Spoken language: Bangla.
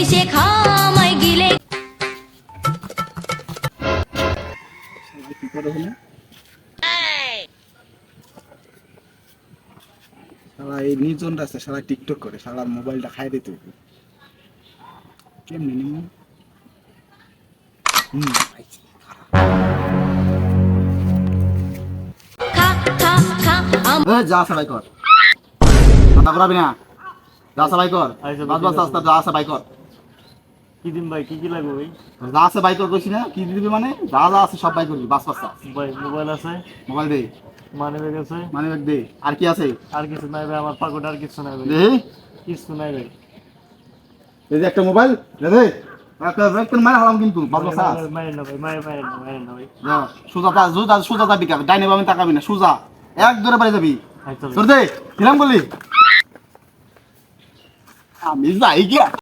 সে খামাই গিলে কি করে হলো শালা এই নির্জন রাস্তায় শালা টিকটক করে শালার মোবাইলটা খাই দিতে হবে কেমনি নিমু পাইছি খা খা খা যা সবাই কর কথা করাবি না যা সবাই কর বাস বাস আস্তে যা সবাই কর কি দিন ভাই কি লাগবে ভাই? যা আছে বাই কর কইছি না কি দিবি মানে যা যা আছে সব বাই করবি বাস বাস ভাই মোবাইল আছে, মোবাইল দে মানি ব্যাগ আছে, মানে ব্যাগ দে আর কি আছে আর কিছু নাই ভাই, আমার পকেট আর কিছু নাই ভাই, দে কিছু নাই ভাই। এই যে একটা মোবাইল দে দে একটা ব্যাগ তোর মারা হলাম কিন্তু বাস বাস মারেন না ভাই, মারেন না ভাই। সুজাতা সুজাতা বিকাশ ডাইনে বামে তাকাবি না সুজা এক দূরে বাড়ি যাবি আচ্ছা তোর দে কিরাম বলি আমি যাই গিয়া